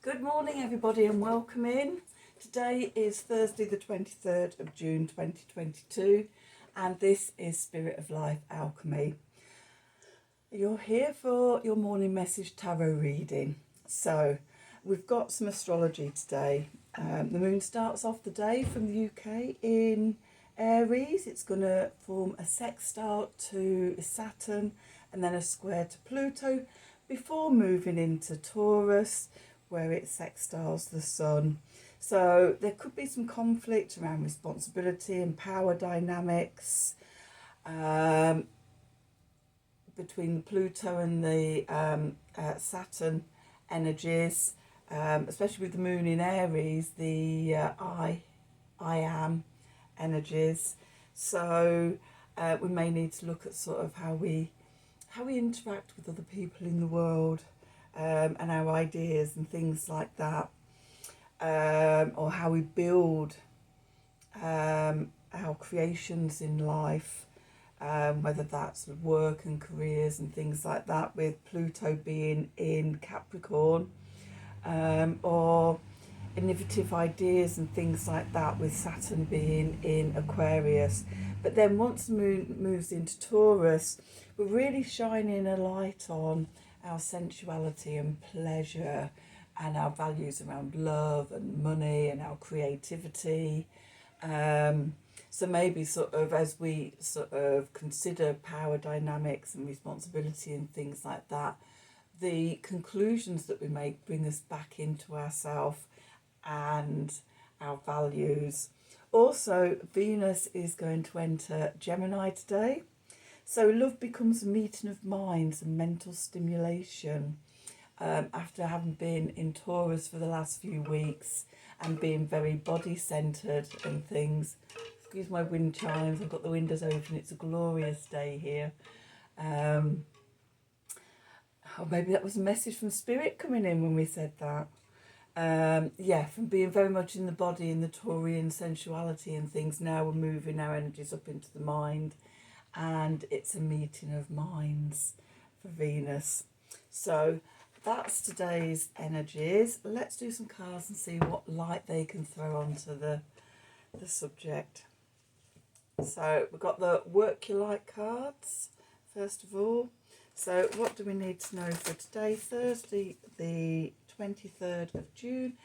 Good morning everybody and welcome in. Today is Thursday the 23rd of June 2022 and this is Spirit of Life Alchemy. You're here for your morning message tarot reading. So we've got some astrology today. The moon starts off the day from the UK in Aries. It's going to form a sextile to Saturn and then a square to Pluto before moving into Taurus, where it sextiles the sun. So there could be some conflict around responsibility and power dynamics between the Pluto and the Saturn energies, especially with the moon in Aries, the I am energies. So we may need to look at sort of how we interact with other people in the world. And our ideas and things like that, or how we build our creations in life, whether that's work and careers and things like that, with Pluto being in Capricorn, or innovative ideas and things like that with Saturn being in Aquarius. But then once the moon moves into Taurus, we're really shining a light on our sensuality and pleasure and our values around love and money and our creativity. So maybe sort of as we sort of consider power dynamics and responsibility and things like that, the conclusions that we make bring us back into ourselves and our values. Also, Venus is going to enter Gemini today. So love becomes a meeting of minds and mental stimulation. After having been in Taurus for the last few weeks and being very body-centred and things. Excuse my wind chimes, I've got the windows open, it's a glorious day here. Or maybe that was a message from Spirit coming in when we said that. From being very much in the body, in the Taurian sensuality and things, now we're moving our energies up into the mind. And it's a meeting of minds for Venus. So that's today's energies. Let's do some cards and see what light they can throw onto the subject. So we've got the Work Your Light cards, first of all. So what do we need to know for today, Thursday, the 23rd of June,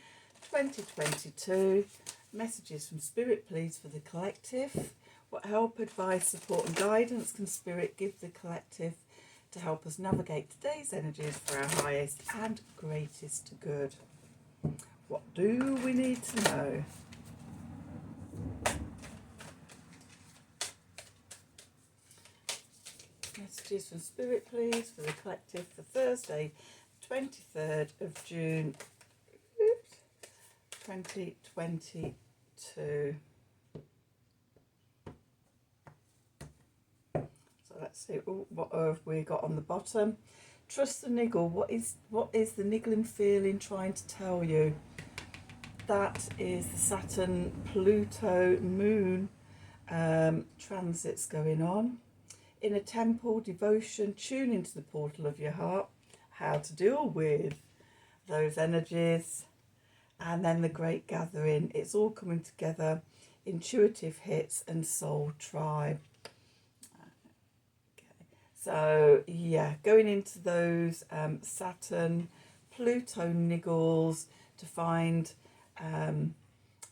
2022? Messages from Spirit, please, for the collective. What help, advice, support and guidance can Spirit give the collective to help us navigate today's energies for our highest and greatest good? What do we need to know? Messages from Spirit, please, for the collective for Thursday, 23rd of June, 2022. Let's see, what have we got on the bottom? Trust the niggle. What is the niggling feeling trying to tell you? That is the Saturn Pluto moon transits going on. In a temple, devotion, tune into the portal of your heart, how to deal with those energies, and then the great gathering. It's all coming together. Intuitive hits and soul tribe. So yeah, going into those Saturn, Pluto niggles to find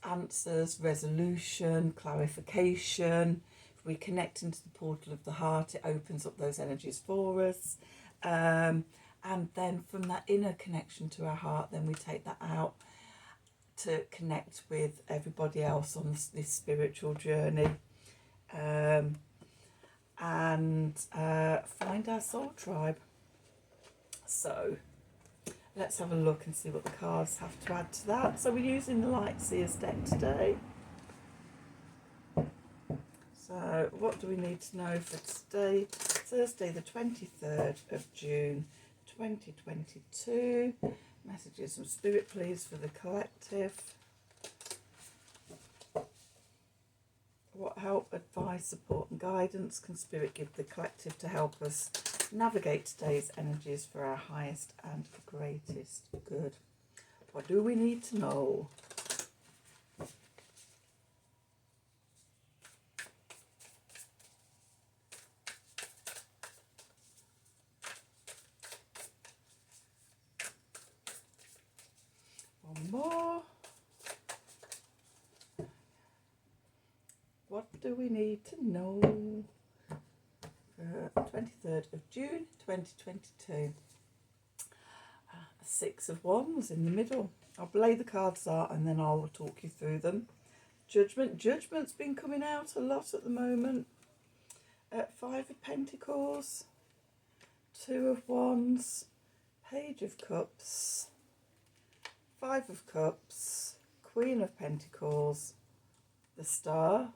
answers, resolution, clarification. If we connect into the portal of the heart, it opens up those energies for us. And then from that inner connection to our heart, then we take that out to connect with everybody else on this spiritual journey. And find our soul tribe. So let's have a look and see what the cards have to add to that. So we're using the Light Seers deck today. So what do we need to know for today, Thursday the 23rd of June 2022? Messages from Spirit, please, for the collective. What help, advice, support and guidance can Spirit give the collective to help us navigate today's energies for our highest and greatest good? What do we need to know? One more. What do we need to know? 23rd of June 2022. Six of Wands in the middle. I'll lay the cards out and then I'll talk you through them. Judgment. Judgment's been coming out a lot at the moment. Five of Pentacles. Two of Wands. Page of Cups. Five of Cups. Queen of Pentacles. The Star.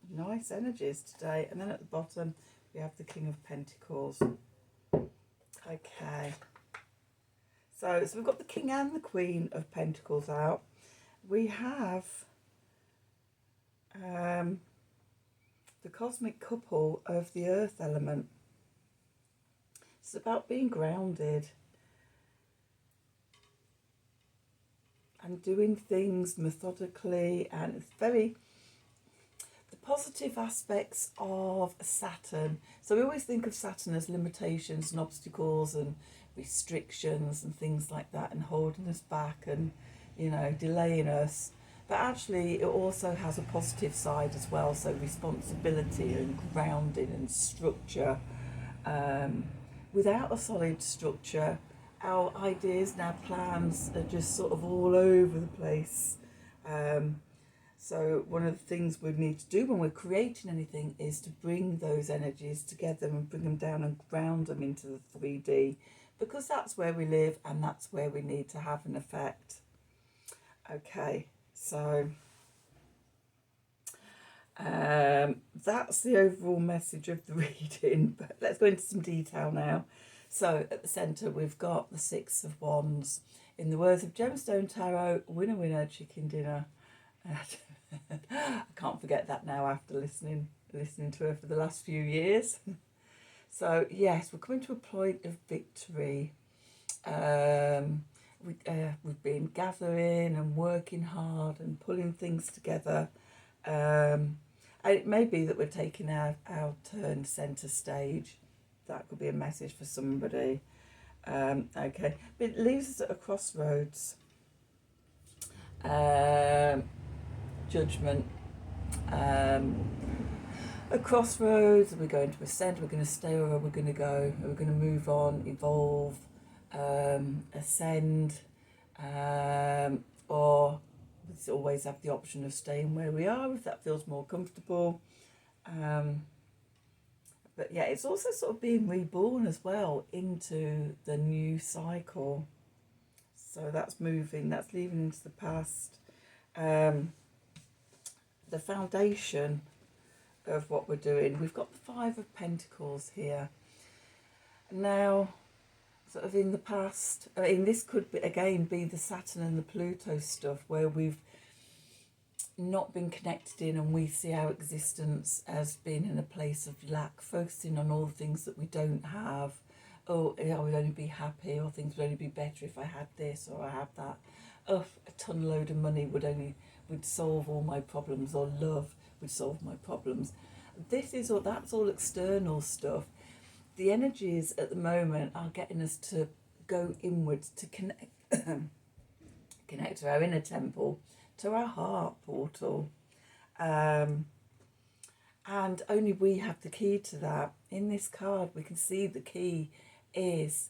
Nice energies today. And then at the bottom we have the King of Pentacles. Okay. So we've got the King and the Queen of Pentacles out. We have the cosmic couple of the earth element. It's about being grounded and doing things methodically, and it's very the positive aspects of Saturn. So we always think of Saturn as limitations and obstacles and restrictions and things like that, and holding us back and, you know, delaying us. But actually it also has a positive side as well, so responsibility and grounding and structure. Without a solid structure, our ideas and our plans are just sort of all over the place. So one of the things we need to do when we're creating anything is to bring those energies together and bring them down and ground them into the 3D, because that's where we live and that's where we need to have an effect. Okay, so that's the overall message of the reading, but let's go into some detail now. So at the centre we've got the Six of Wands. In the words of Gemstone Tarot, winner winner, chicken dinner. I can't forget that now after listening to her for the last few years. So yes, we're coming to a point of victory. We've been gathering and working hard and pulling things together. And it may be that we're taking our turn centre stage. That could be a message for somebody. Okay, but it leaves us at a crossroads. Judgment. A crossroads. Are we going to ascend? We're going to stay, or are we going to go? Are we going to move on, evolve, ascend, or we always have the option of staying where we are if that feels more comfortable. But yeah, it's also sort of being reborn as well into the new cycle. So that's moving, that's leaving into the past. The foundation of what we're doing, we've got the Five of Pentacles here. Now, sort of in the past, I mean, this could be, again, be the Saturn and the Pluto stuff where we've not been connected in and we see our existence as being in a place of lack, focusing on all the things that we don't have. Oh, I would only be happy, or things would only be better if I had this or I had that. Oh, a ton load of money would solve all my problems, or love would solve my problems. That's all external stuff. The energies at the moment are getting us to go inwards, to connect to our inner temple, to our heart portal. And only we have the key to that. In this card, we can see the key is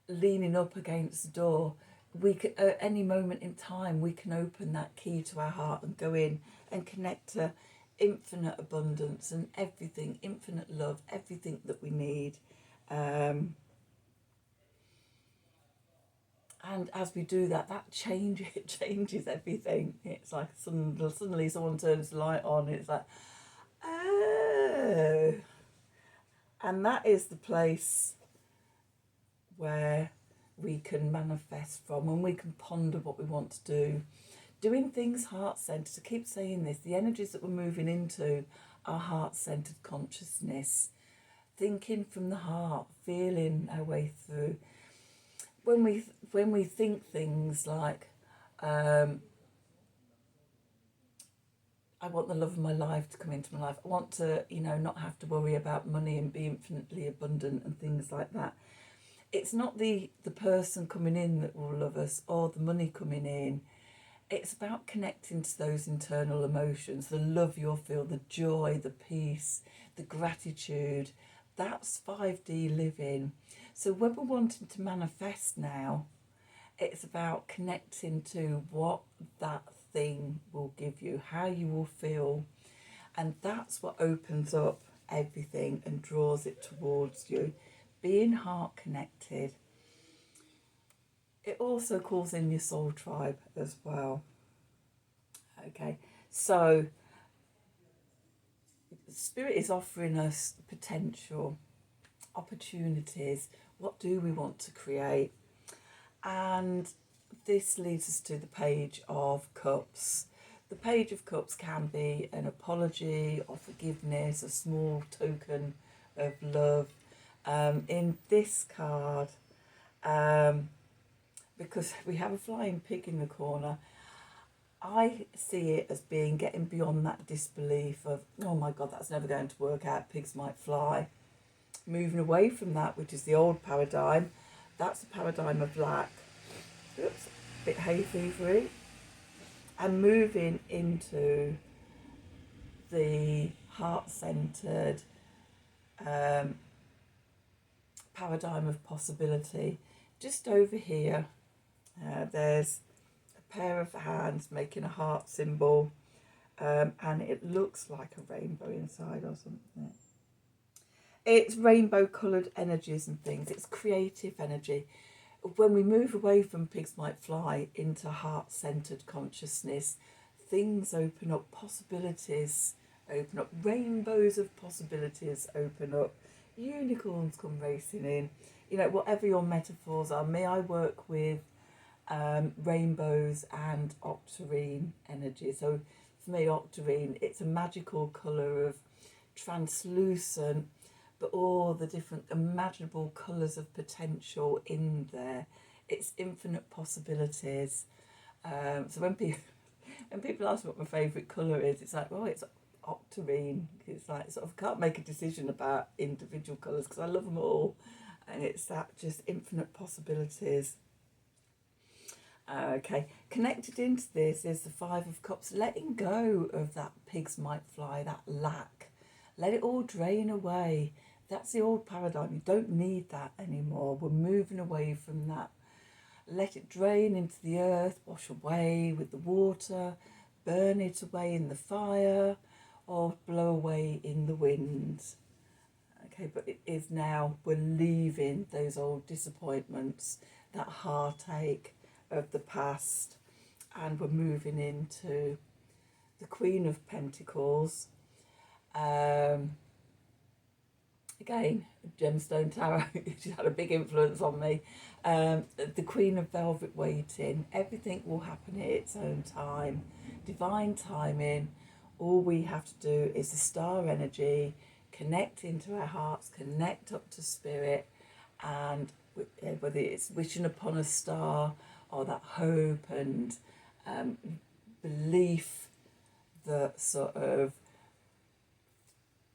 leaning up against the door. We could, at any moment in time, we can open that key to our heart and go in and connect to infinite abundance and everything, infinite love, everything that we need. And as we do that, it changes everything. It's like suddenly someone turns the light on. It's like, oh. And that is the place where we can manifest from, and we can ponder what we want to do. Doing things heart-centered. I keep saying this. The energies that we're moving into are heart-centered consciousness. Thinking from the heart, feeling our way through. When we think things like, I want the love of my life to come into my life. I want to, not have to worry about money and be infinitely abundant and things like that. It's not the person coming in that will love us or the money coming in. It's about connecting to those internal emotions, the love you'll feel, the joy, the peace, the gratitude. That's 5D living. So when we're wanting to manifest now, it's about connecting to what that thing will give you, how you will feel. And that's what opens up everything and draws it towards you. Being heart connected. It also calls in your soul tribe as well. Okay, so Spirit is offering us potential, opportunities. What do we want to create? And this leads us to the Page of Cups. The Page of Cups can be an apology or forgiveness, a small token of love. In this card, because we have a flying pig in the corner, I see it as being getting beyond that disbelief of, oh my God, that's never going to work out, pigs might fly. Moving away from that, which is the old paradigm, that's the paradigm of lack. Oops, a bit hay fevery. And moving into the heart-centered paradigm of possibility. Just over here, there's a pair of hands making a heart symbol, and it looks like a rainbow inside or something. It's rainbow coloured energies and things. It's creative energy. When we move away from pigs might fly into heart-centered consciousness, things open up, possibilities open up, rainbows of possibilities open up, unicorns come racing in. Whatever your metaphors are. I work with rainbows and octarine energy. So for me, octarine, it's a magical colour of translucent, but all the different imaginable colours of potential in there. It's infinite possibilities. So when people ask me what my favourite colour is, it's like, well, it's octarine. It's like sort of can't make a decision about individual colours because I love them all, and it's that just infinite possibilities. Okay, connected into this is the Five of Cups, letting go of that pigs might fly, that lack. Let it all drain away. That's the old paradigm. You don't need that anymore. We're moving away from that. Let it drain into the earth, wash away with the water, burn it away in the fire, or blow away in the wind. Okay, but it is now, we're leaving those old disappointments, that heartache of the past, and we're moving into the Queen of Pentacles. Again, Gemstone Tarot, she's had a big influence on me. The Queen of Velvet Waiting. Everything will happen at its own time. Divine timing. All we have to do is the star energy, connect into our hearts, connect up to spirit, and whether it's wishing upon a star or that hope and belief, that sort of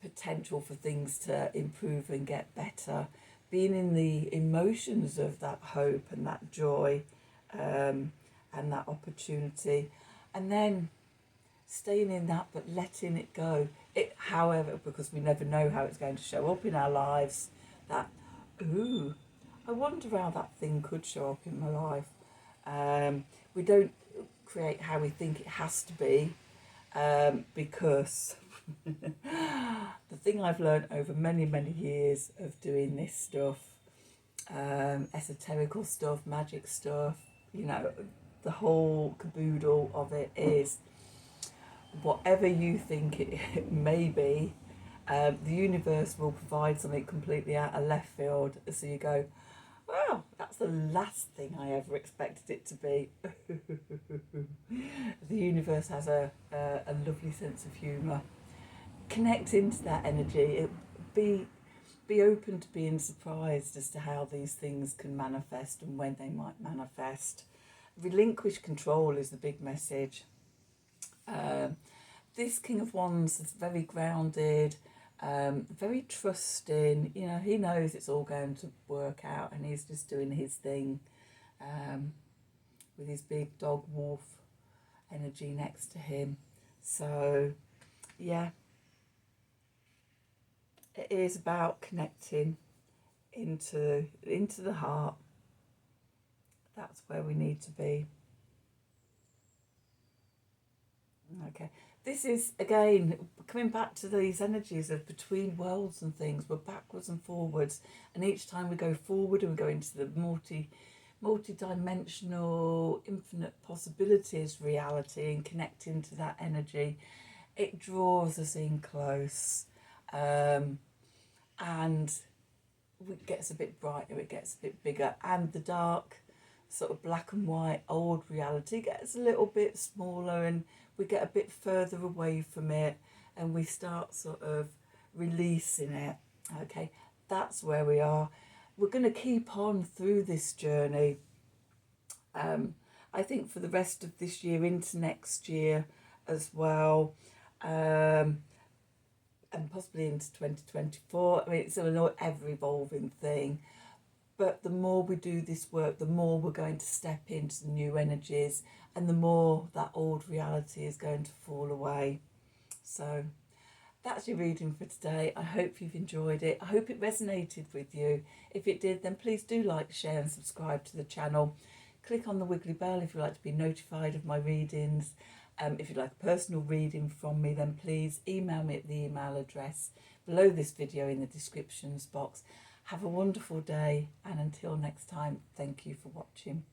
potential for things to improve and get better, being in the emotions of that hope and that joy and that opportunity, and then staying in that but letting it go. However, because we never know how it's going to show up in our lives, that, ooh, I wonder how that thing could show up in my life. We don't create how we think it has to be, because the thing I've learned over many, many years of doing this stuff, esoterical stuff, magic stuff, the whole caboodle of it is, whatever you think it may be, the universe will provide something completely out of left field. So you go, wow, that's the last thing I ever expected it to be. The universe has a lovely sense of humour. Connect into that energy. Be open to being surprised as to how these things can manifest and when they might manifest. relinquish control is the big message. This King of Wands is very grounded, very trusting. You know, he knows it's all going to work out, and he's just doing his thing with his big dog wolf energy next to him. So, yeah, it is about connecting into the heart. That's where we need to be. Okay, this is again coming back to these energies of between worlds and things. We're backwards and forwards, and each time we go forward and we go into the multi-dimensional, infinite possibilities reality and connecting to that energy, it draws us in close, and it gets a bit brighter, it gets a bit bigger, and the dark sort of black and white old reality gets a little bit smaller, and we get a bit further away from it, and we start sort of releasing it. Okay, that's where we are. We're going to keep on through this journey, I think, for the rest of this year into next year as well, and possibly into 2024. I mean, it's an ever evolving thing. But the more we do this work, the more we're going to step into the new energies, and the more that old reality is going to fall away. So that's your reading for today. I hope you've enjoyed it. I hope it resonated with you. If it did, then please do like, share and subscribe to the channel. Click on the wiggly bell if you'd like to be notified of my readings. If you'd like a personal reading from me, then please email me at the email address below this video in the descriptions box. Have a wonderful day, and until next time, thank you for watching.